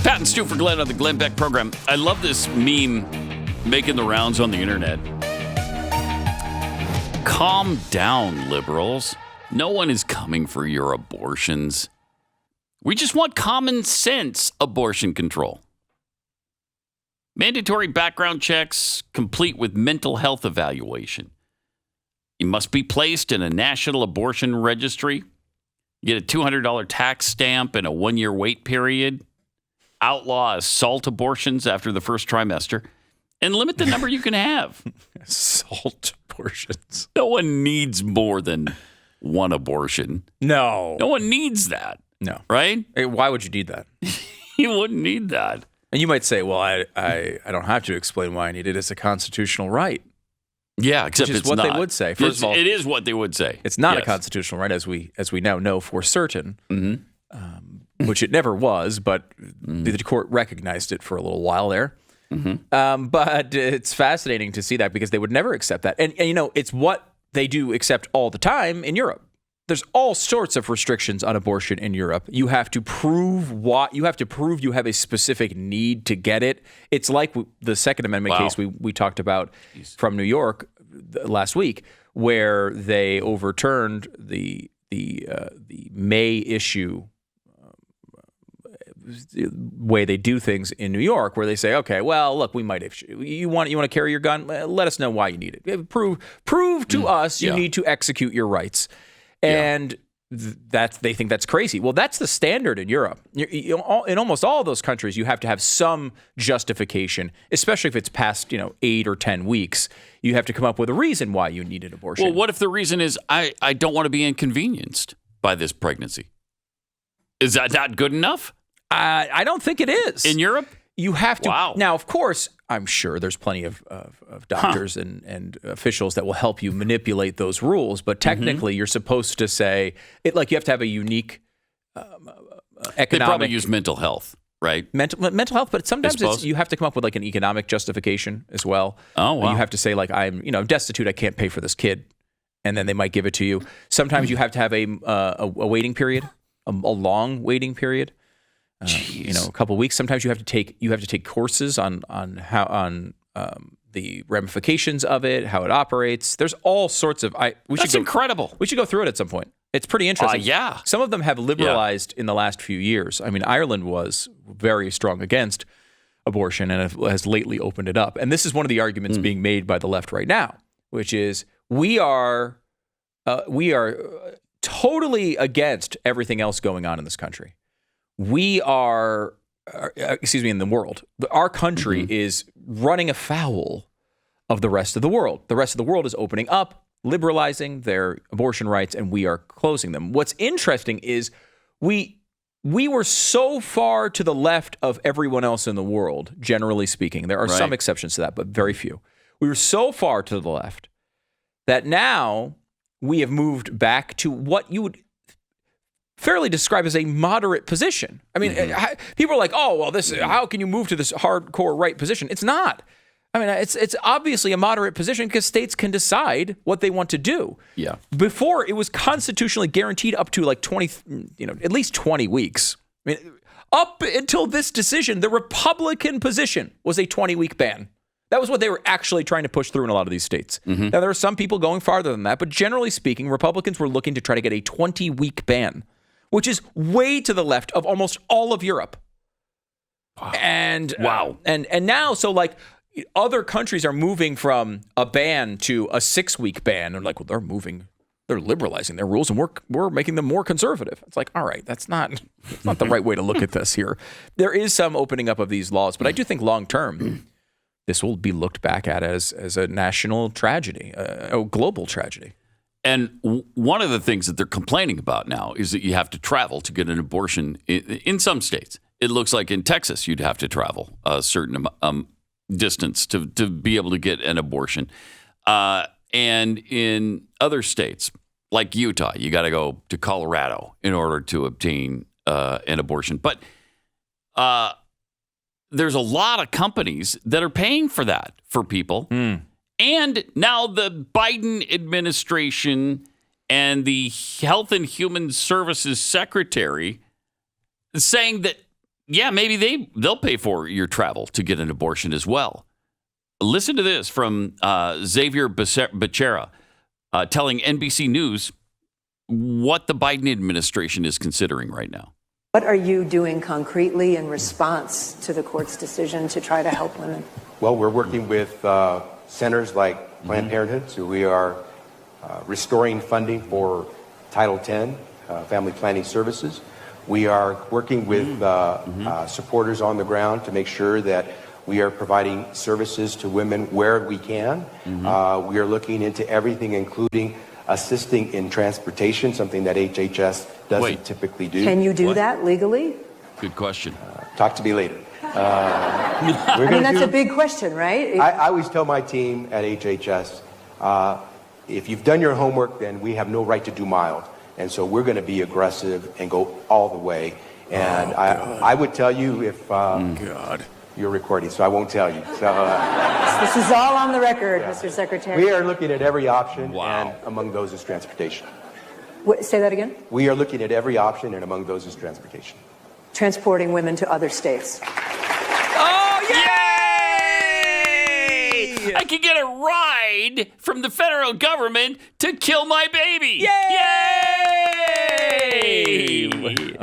Pat and Stu for Glenn on the Glenn Beck program. I love this meme making the rounds on the internet. Calm down, liberals. No one is coming for your abortions. We just want common sense abortion control. Mandatory background checks complete with mental health evaluation. You must be placed in a national abortion registry. Get a $200 tax stamp and a 1-year wait period. Outlaw assault abortions after the first trimester. And limit the number you can have. Assault abortions. No one needs more than one abortion. No. No one needs that. No. Right? Hey, why would you need that? You wouldn't need that. And you might say, well, I don't have to explain why I need it. It's a constitutional right. Yeah, except Which is it's what not. they would say. First of all, it is what they would say. It's not Yes. a constitutional right, as we now know for certain, Mm-hmm. which it never was, but the court recognized it for a little while there. Mm-hmm. But it's fascinating to see that because they would never accept that. And it's what they do accept all the time in Europe. There's all sorts of restrictions on abortion in Europe. You have to prove you have a specific need to get it. It's like the Second Amendment case we talked about from New York last week, where they overturned the May issue way they do things in New York, where they say, okay, well, look, we might have you want to carry your gun. Let us know why you need it. Prove to us you need to execute your rights. And they think that's crazy. Well, that's the standard in Europe. In almost all those countries, you have to have some justification, especially if it's past 8 or 10 weeks. You have to come up with a reason why you need an abortion. Well, what if the reason is I don't want to be inconvenienced by this pregnancy? Is that not good enough? I don't think it is. In Europe? You have to. Wow. Now, of course, I'm sure there's plenty of doctors and officials that will help you manipulate those rules. But technically, you're supposed to say it like you have to have a unique economic. They probably use mental health, right? Mental health, but sometimes you have to come up with like an economic justification as well. Oh, wow. You have to say like I'm destitute. I can't pay for this kid, and then they might give it to you. Sometimes you have to have a waiting period, a long waiting period. A couple of weeks. Sometimes you have to take courses on the ramifications of it, how it operates. There's all sorts of. That's incredible. We should go through it at some point. It's pretty interesting. Yeah. Some of them have liberalized in the last few years. I mean, Ireland was very strong against abortion and has lately opened it up. And this is one of the arguments being made by the left right now, which is we are totally against everything else going on in this country. We are, in the world. Our country is running afoul of the rest of the world. The rest of the world is opening up, liberalizing their abortion rights, and we are closing them. What's interesting is we were so far to the left of everyone else in the world, generally speaking. There are some exceptions to that, but very few. We were so far to the left that now we have moved back to what you would fairly describe as a moderate position. I mean, people are like, "Oh, well, how can you move to this hardcore right position?" It's not. I mean, it's obviously a moderate position because states can decide what they want to do. Yeah. Before, it was constitutionally guaranteed up to like 20, at least 20 weeks. I mean, up until this decision, the Republican position was a 20-week ban. That was what they were actually trying to push through in a lot of these states. Now, there are some people going farther than that, but generally speaking, Republicans were looking to try to get a 20-week ban, which is way to the left of almost all of Europe. Wow. And now, so like other countries are moving from a ban to a 6-week ban. They're like, well, they're liberalizing their rules and we're making them more conservative. It's like, all right, that's not the right way to look at this here. There is some opening up of these laws, but I do think long term, this will be looked back at as a national tragedy, a global tragedy. And one of the things that they're complaining about now is that you have to travel to get an abortion in some states. It looks like in Texas, you'd have to travel a certain distance to be able to get an abortion. And in other states, like Utah, you got to go to Colorado in order to obtain an abortion. But there's a lot of companies that are paying for that for people. And now the Biden administration and the Health and Human Services Secretary is saying that yeah, maybe they'll pay for your travel to get an abortion as well. Listen to this from Xavier Becerra telling NBC News what the Biden administration is considering right now. What are you doing concretely in response to the court's decision to try to help women? Well, we're working with centers like Planned Parenthood, so we are restoring funding for Title X, family planning services. We are working with supporters on the ground to make sure that we are providing services to women where we can. We are looking into everything, including assisting in transportation, something that HHS doesn't typically do. Can you do that legally? Good question. Talk to me later. I mean, that's a big question, right? I always tell my team at HHS, if you've done your homework, then we have no right to do mild. And so we're going to be aggressive and go all the way. And I would tell you if you're recording, so I won't tell you. So This is all on the record, Mr. Secretary. we are looking at every option, and among those is transportation. Say that again? We are looking at every option, and among those is transportation. Transporting women to other states. Oh, yay! I can get a ride from the federal government to kill my baby. Yay!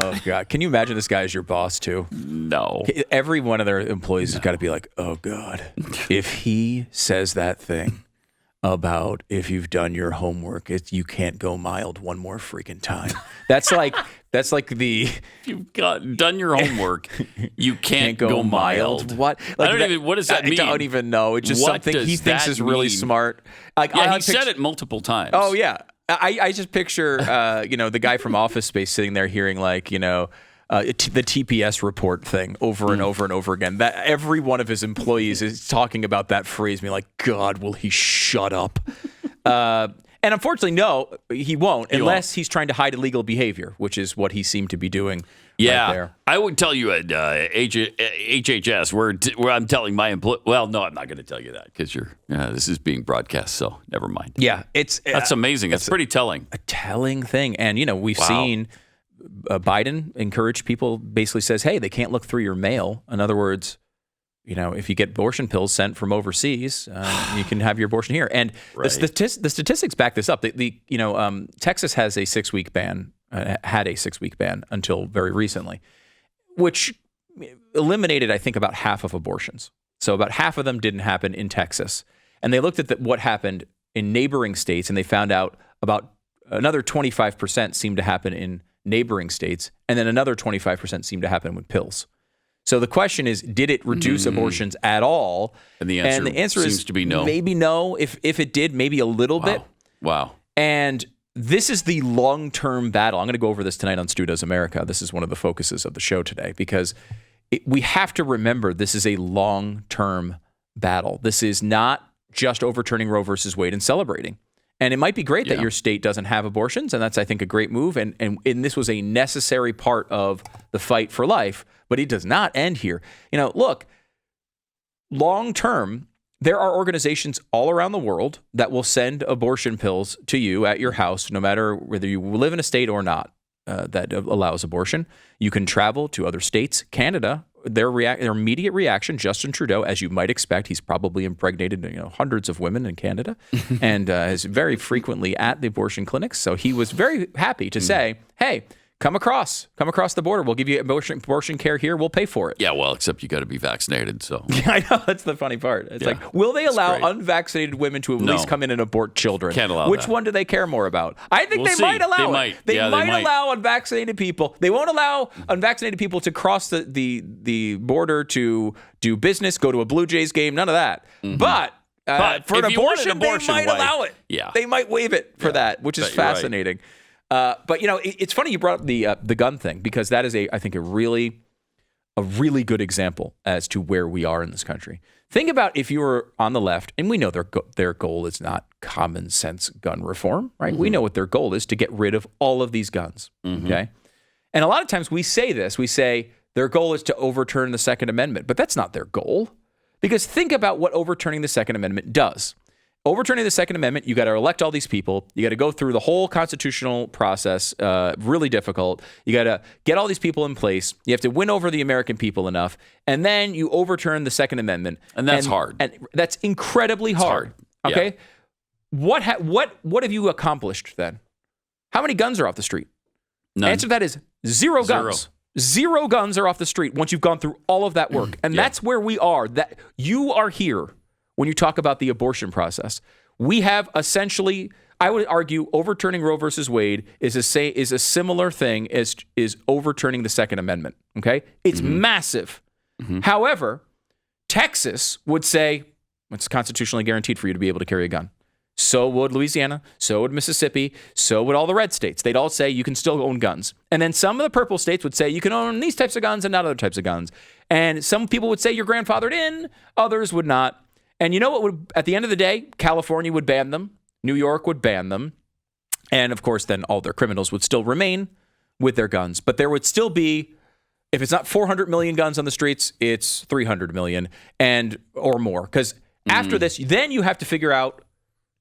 Oh, God. Can you imagine this guy as your boss, too? No. Every one of their employees has got to be like, oh, God, if he says that thing about if you've done your homework, you can't go mild one more freaking time. That's like the If you've done your homework, you can't go mild. What? What does that mean? I don't even know. It's just What something he does thinks that is really mean? smart. Like, Yeah, he said it multiple times. Oh, yeah. I just picture, the guy from Office Space sitting there hearing the TPS report thing over and over and over again. That every one of his employees is talking about that phrase, being like, God, will he shut up? And unfortunately, no, he won't, unless he's trying to hide illegal behavior, which is what he seemed to be doing right there. I would tell you at HHS where I'm telling my employee. Well, no, I'm not going to tell you that because this is being broadcast, so never mind. Yeah, That's amazing. It's pretty telling. A telling thing. And, we've seen Biden encourage people, basically says, hey, they can't look through your mail. In other words, if you get abortion pills sent from overseas, you can have your abortion here. And the statistics back this up. Texas has a 6-week ban, had a 6-week ban until very recently, which eliminated, I think, about half of abortions. So about half of them didn't happen in Texas. And they looked at what happened in neighboring states, and they found out about another 25% seemed to happen in neighboring states, and then another 25% seemed to happen with pills. So the question is, did it reduce abortions at all? And the answer seems to be no. Maybe no. If it did, maybe a little bit. Wow. And this is the long-term battle. I'm going to go over this tonight on Stu Does America. This is one of the focuses of the show today because we have to remember this is a long-term battle. This is not just overturning Roe versus Wade and celebrating. And it might be great that your state doesn't have abortions, and that's, I think, a great move. And this was a necessary part of the fight for life, but it does not end here. Look, long term, there are organizations all around the world that will send abortion pills to you at your house, no matter whether you live in a state or not that allows abortion. You can travel to other states. Canada, their immediate reaction, Justin Trudeau, as you might expect, he's probably impregnated hundreds of women in Canada and is very frequently at the abortion clinics. So he was very happy to say, hey, come across the border. We'll give you abortion care here. We'll pay for it. Yeah, well, except you got to be vaccinated. So yeah, I know. That's the funny part. It's like, will they allow unvaccinated women to at least come in and abort children? Can't allow Which that. one do they care more about? I think We'll they see. might allow They it. might. They Yeah, they might might. allow unvaccinated people. They won't allow unvaccinated people to cross the border to do business, go to a Blue Jays game, none of that. But for an if you want an abortion, they might why- allow it. Yeah. They might waive it for that, which is Bet you're right. fascinating. But it's funny you brought up the gun thing because that is I think a really good example as to where we are in this country. Think about if you were on the left, and we know their goal is not common sense gun reform, right? We know what their goal is, to get rid of all of these guns. Okay, and a lot of times we say this. We say their goal is to overturn the Second Amendment, but that's not their goal. Because think about what overturning the Second Amendment does. overturning the Second Amendment, you got to elect all these people. You got to go through the whole constitutional process, really difficult. You got to get all these people in place. You have to win over the American people enough. And then you overturn the Second Amendment. And that's hard. And that's incredibly hard. Okay? Yeah. What have you accomplished then? How many guns are off the street? None. Answer to that is zero guns. Zero guns are off the street once you've gone through all of that work. And that's where we are. That you are here when you talk about the abortion process. We have essentially, I would argue, overturning Roe versus Wade is a similar thing as is overturning the Second Amendment. Okay? It's massive. However, Texas would say it's constitutionally guaranteed for you to be able to carry a gun. So would Louisiana, so would Mississippi, so would all the red states. They'd all say you can still own guns. And then some of the purple states would say you can own these types of guns and not other types of guns. And some people would say you're grandfathered in, others would not. And you know what would, at the end of the day, California would ban them, New York would ban them. And of course, then all their criminals would still remain with their guns. But there would still be, if it's not 400 million guns on the streets, it's 300 million or more. Because after this, then you have to figure out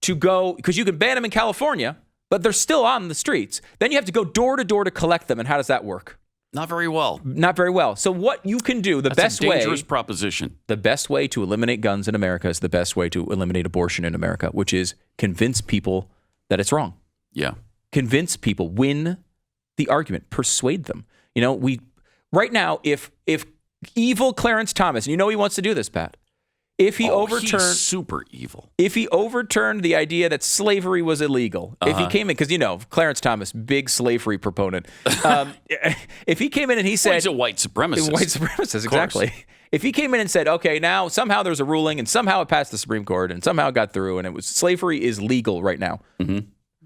to go, because you can ban them in California, but they're still on the streets. Then you have to go door to door to collect them. And how does that work? Not very well. Not very well. So what you can do, That's a dangerous proposition. The best way to eliminate guns in America is the best way to eliminate abortion in America, which is convince people that it's wrong. Yeah. Convince people, win the argument, persuade them. You know, right now, if evil Clarence Thomas, and you know he wants to do this, Pat, if he overturned, he's super evil. If he overturned the idea that slavery was illegal, if he came in, because Clarence Thomas, big slavery proponent, if he came in and he said, he's a white supremacist. White supremacist, exactly. If he came in and said, okay, now somehow there's a ruling and somehow it passed the Supreme Court and somehow it got through and it was slavery is legal right now,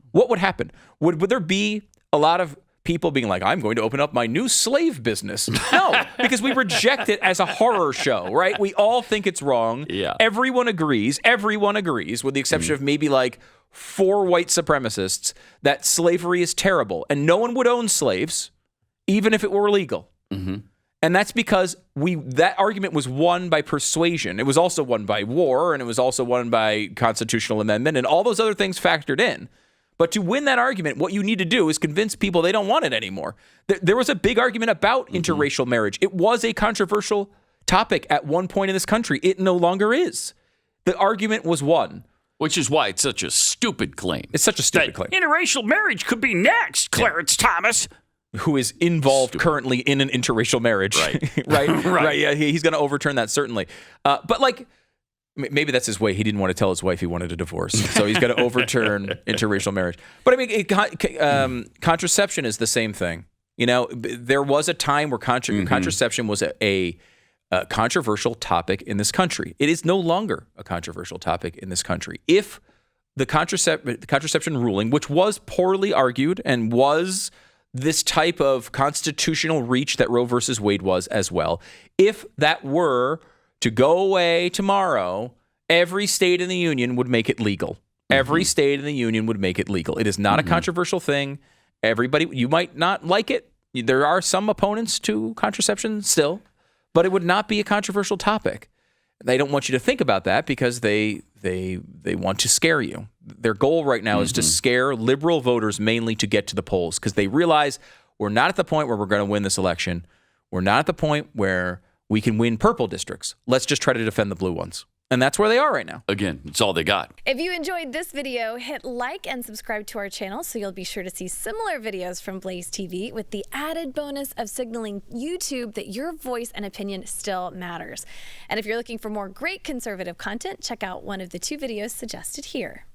what would happen? Would there be a lot of people being like, I'm going to open up my new slave business? No, because we reject it as a horror show, right? We all think it's wrong. Yeah. Everyone agrees, with the exception of maybe like 4 white supremacists, that slavery is terrible and no one would own slaves, even if it were legal. And that's because that argument was won by persuasion. It was also won by war, and it was also won by constitutional amendment, and all those other things factored in. But to win that argument, what you need to do is convince people they don't want it anymore. There was a big argument about interracial marriage. It was a controversial topic at one point in this country. It no longer is. The argument was won. Which is why it's such a stupid claim. It's such a stupid claim. Interracial marriage could be next, Clarence Thomas. Who is involved currently in an interracial marriage. Right. Right. Yeah, he's going to overturn that, certainly. But like, maybe that's his way. He didn't want to tell his wife he wanted a divorce. So he's going to overturn interracial marriage. But I mean, contraception is the same thing. You know, there was a time where contraception was a controversial topic in this country. It is no longer a controversial topic in this country. If the contraception ruling, which was poorly argued and was this type of constitutional reach that Roe versus Wade was as well, if that were to go away tomorrow, every state in the union would make it legal. Every state in the union would make it legal. It is not a controversial thing. Everybody, you might not like it. There are some opponents to contraception still, but it would not be a controversial topic. They don't want you to think about that because they want to scare you. Their goal right now is to scare liberal voters mainly to get to the polls because they realize we're not at the point where we're going to win this election. We're not at the point where we can win purple districts. Let's just try to defend the blue ones. And that's where they are right now. Again, it's all they got. If you enjoyed this video, hit like and subscribe to our channel so you'll be sure to see similar videos from BlazeTV with the added bonus of signaling YouTube that your voice and opinion still matters. And if you're looking for more great conservative content, check out one of the 2 videos suggested here.